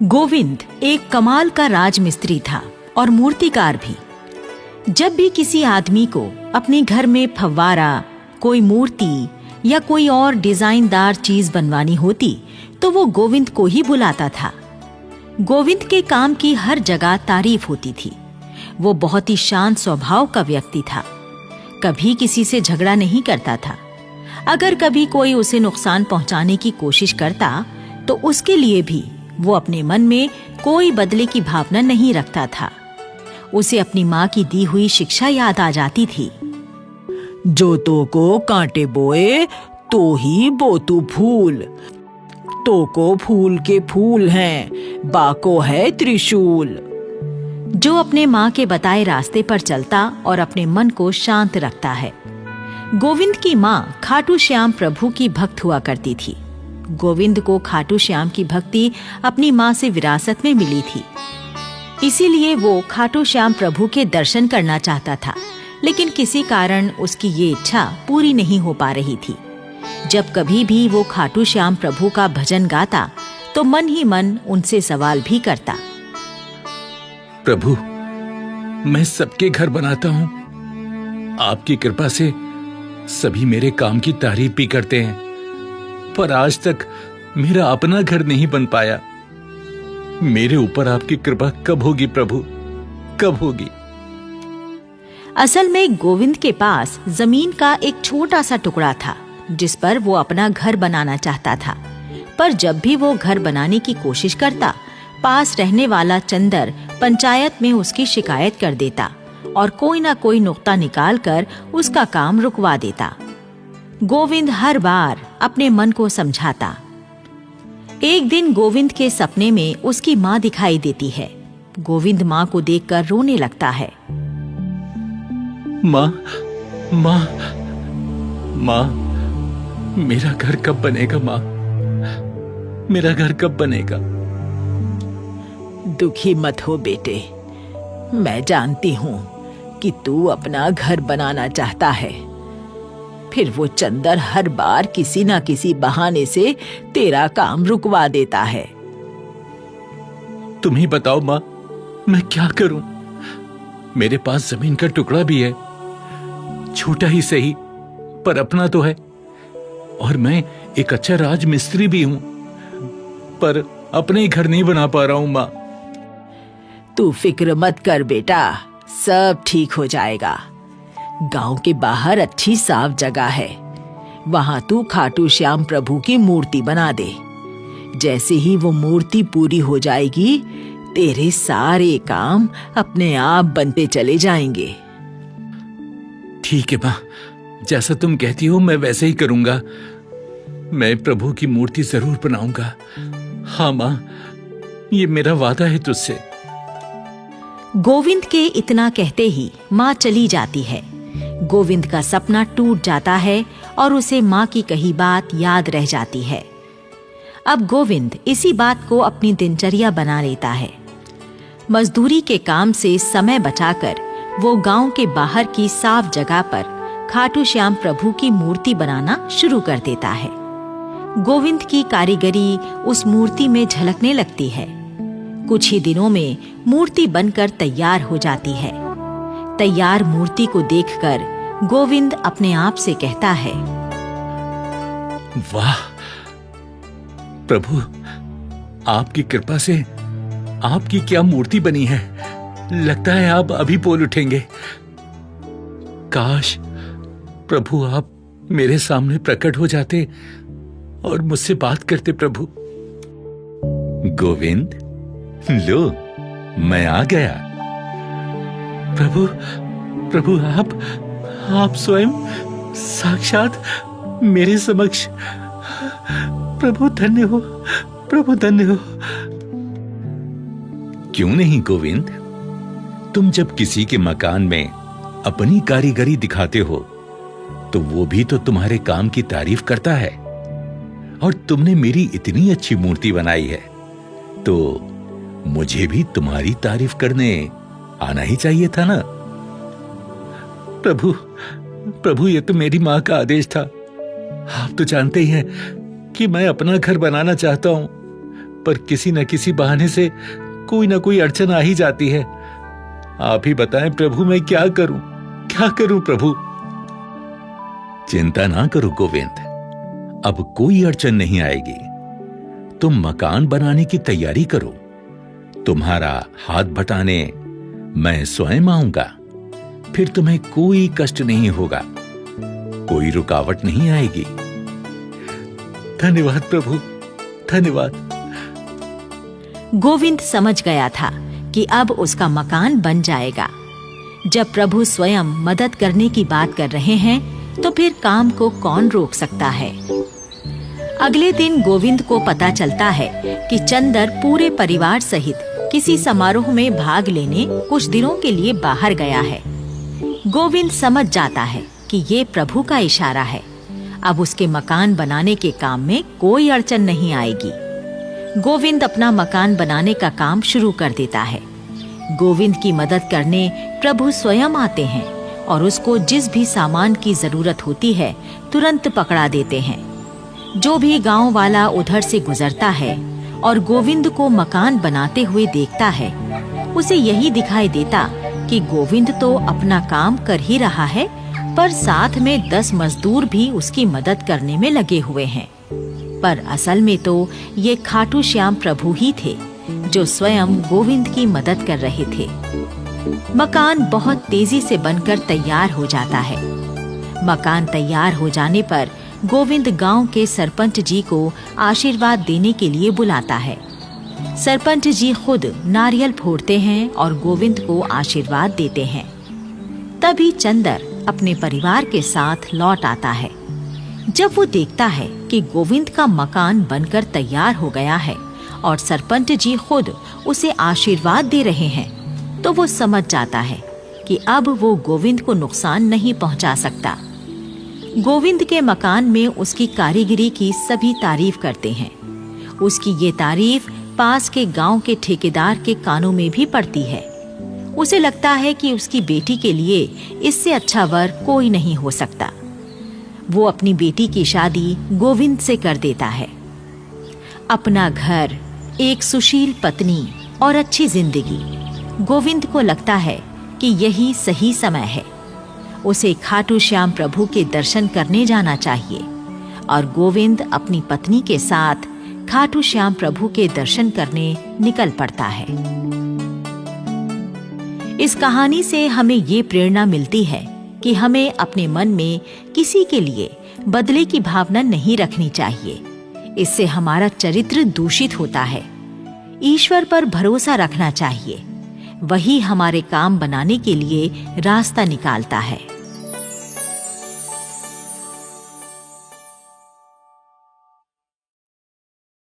गोविंद एक कमाल का राजमिस्त्री था और मूर्तिकार भी। जब भी किसी आदमी को अपने घर में फव्वारा, कोई मूर्ति या कोई और डिजाइनदार चीज बनवानी होती तो वो गोविंद को ही बुलाता था। गोविंद के काम की हर जगह तारीफ होती थी। वो बहुत ही शांत स्वभाव का व्यक्ति था। कभी किसी से झगड़ा नहीं करता था। अगर कभी कोई उसे नुकसान पहुंचाने की कोशिश करता तो उसके लिए भी वो अपने मन में कोई बदले की भावना नहीं रखता था। उसे अपनी माँ की दी हुई शिक्षा याद आ जाती थी। जो तो को कांटे बोए तो ही बोतू फूल, तो को फूल के फूल हैं, बाको है त्रिशूल। जो अपने माँ के बताए रास्ते पर चलता और अपने मन को शांत रखता है। गोविंद की माँ खाटू श्याम प्रभु की भक्त हुआ करती थी। गोविंद को खाटू श्याम की भक्ति अपनी माँ से विरासत में मिली थी। इसीलिए वो खाटू श्याम प्रभु के दर्शन करना चाहता था, लेकिन किसी कारण उसकी ये इच्छा पूरी नहीं हो पा रही थी। जब कभी भी वो खाटू श्याम प्रभु का भजन गाता तो मन ही मन उनसे सवाल भी करता। प्रभु, मैं सबके घर बनाता हूँ। आपकी कृपा से सभी मेरे काम की तारीफ भी करते हैं, पर आज तक मेरा अपना घर नहीं बन पाया। मेरे ऊपर आपकी कृपा कब होगी प्रभु, कब होगी? असल में गोविंद के पास जमीन का एक छोटा सा टुकड़ा था जिस पर वो अपना घर बनाना चाहता था। पर जब भी वो घर बनाने की कोशिश करता, पास रहने वाला चंदर पंचायत में उसकी शिकायत कर देता और कोई ना कोई नुक्ता निकालकर उसका काम रुकवा देता। गोविंद हर बार अपने मन को समझाता। एक दिन गोविंद के सपने में उसकी माँ दिखाई देती है। गोविंद माँ को देखकर रोने लगता है। माँ, माँ, माँ, मेरा घर कब बनेगा? माँ, मेरा घर कब बनेगा? दुखी मत हो बेटे, मैं जानती हूँ कि तू अपना घर बनाना चाहता है। फिर वो चंदर हर बार किसी ना किसी बहाने से तेरा काम रुकवा देता है। तुम ही बताओ माँ, मैं क्या करूं? मेरे पास जमीन का टुकड़ा भी है, छोटा ही सही, पर अपना तो है। और मैं एक अच्छा राजमिस्त्री भी हूं, पर अपने घर नहीं बना पा रहा हूं माँ। तू फिक्र मत कर बेटा, सब ठीक हो जाएगा। गांव के बाहर अच्छी साफ जगह है, वहां तू खाटू श्याम प्रभु की मूर्ति बना दे। जैसे ही वो मूर्ति पूरी हो जाएगी, तेरे सारे काम अपने आप बनते चले जाएंगे। ठीक है माँ, जैसा तुम कहती हो मैं वैसे ही करूंगा। मैं प्रभु की मूर्ति जरूर बनाऊंगा। हाँ माँ, ये मेरा वादा है तुझसे। गोविंद के इतना कहते ही माँ चली जाती है। गोविंद का सपना टूट जाता है और उसे माँ की कही बात याद रह जाती है। अब गोविंद इसी बात को अपनी दिनचर्या बना लेता है। मजदूरी के काम से समय बचाकर वो गांव के बाहर की साफ जगह पर खाटू श्याम प्रभु की मूर्ति बनाना शुरू कर देता है। गोविंद की कारीगरी उस मूर्ति में झलकने लगती है। कुछ ही दिनों में मूर्ति बनकर तैयार हो जाती है। तैयार मूर्ति को देखकर गोविंद अपने आप से कहता है, वाह प्रभु, आपकी कृपा से आपकी क्या मूर्ति बनी है। लगता है आप अभी बोल उठेंगे। काश प्रभु आप मेरे सामने प्रकट हो जाते और मुझसे बात करते। प्रभु। गोविंद, लो मैं आ गया। प्रभु, प्रभु आप स्वयं साक्षात मेरे समक्ष। प्रभु धन्य हो, प्रभु धन्य हो। क्यों नहीं गोविंद, तुम जब किसी के मकान में अपनी कारीगरी दिखाते हो तो वो भी तो तुम्हारे काम की तारीफ करता है। और तुमने मेरी इतनी अच्छी मूर्ति बनाई है तो मुझे भी तुम्हारी तारीफ करने आना ही चाहिए था ना। प्रभु, प्रभु ये तो मेरी माँ का आदेश था। आप तो जानते ही हैं कि मैं अपना घर बनाना चाहता हूं, पर किसी न किसी बहाने से कोई ना कोई अड़चन आ ही जाती है। आप ही बताएं प्रभु, मैं क्या करूं प्रभु। चिंता ना करो गोविंद, अब कोई अड़चन नहीं आएगी। तुम मकान बनाने की तैयारी करो, तुम्हारा हाथ बटाने मैं स्वयं आऊंगा। फिर तुम्हें कोई कष्ट नहीं होगा, कोई रुकावट नहीं आएगी। धन्यवाद प्रभु, धन्यवाद। गोविंद समझ गया था कि अब उसका मकान बन जाएगा। जब प्रभु स्वयं मदद करने की बात कर रहे हैं तो फिर काम को कौन रोक सकता है। अगले दिन गोविंद को पता चलता है कि चंदर पूरे परिवार सहित किसी समारोह में भाग लेने कुछ दिनों के लिए बाहर गया है। गोविंद समझ जाता है कि ये प्रभु का इशारा है। अब उसके मकान बनाने के काम में कोई अड़चन नहीं आएगी। गोविंद अपना मकान बनाने का काम शुरू कर देता है। गोविंद की मदद करने प्रभु स्वयं आते हैं और उसको जिस भी सामान की जरूरत होती है तुरंत पकड़ा देते हैं। जो भी गांव वाला उधर से गुजरता है और गोविंद को मकान बनाते हुए देखता है, उसे यही दिखाई देता कि गोविंद तो अपना काम कर ही रहा है, पर साथ में 10 मजदूर भी उसकी मदद करने में लगे हुए हैं। पर असल में तो ये खाटू श्याम प्रभु ही थे जो स्वयं गोविंद की मदद कर रहे थे। मकान बहुत तेजी से बनकर तैयार हो जाता है। मकान तैयार हो जाने पर गोविंद गांव के सरपंच जी को आशीर्वाद देने के लिए बुलाता है। सरपंच जी खुद नारियल फोड़ते हैं और गोविंद को आशीर्वाद देते हैं। तभी चंदर अपने परिवार के साथ लौट आता है। जब वो देखता है कि गोविंद का मकान बनकर तैयार हो गया है और सरपंच जी खुद उसे आशीर्वाद दे रहे हैं, तो वो समझ जाता है कि अब वो गोविंद को नुकसान नहीं पहुंचा सकता। गोविंद के मकान में उसकी कारीगरी की सभी तारीफ करते हैं। उसकी ये तारीफ पास के गांव के ठेकेदार के कानों में भी पड़ती है। उसे लगता है कि उसकी बेटी के लिए इससे अच्छा वर कोई नहीं हो सकता। वो अपनी बेटी की शादी गोविंद से कर देता है। अपना घर, एक सुशील पत्नी और अच्छी जिंदगी, गोविंद को लगता है कि यही सही समय है। उसे खाटू श्याम प्रभु के दर्शन करने जाना चाहिए और गोविंद अपनी पत्नी के साथ खाटू श्याम प्रभु के दर्शन करने निकल पड़ता है। इस कहानी से हमें ये प्रेरणा मिलती है कि हमें अपने मन में किसी के लिए बदले की भावना नहीं रखनी चाहिए। इससे हमारा चरित्र दूषित होता है। ईश्वर पर भरोसा रखना चाहिए, वही हमारे काम बनाने के लिए रास्ता निकालता है।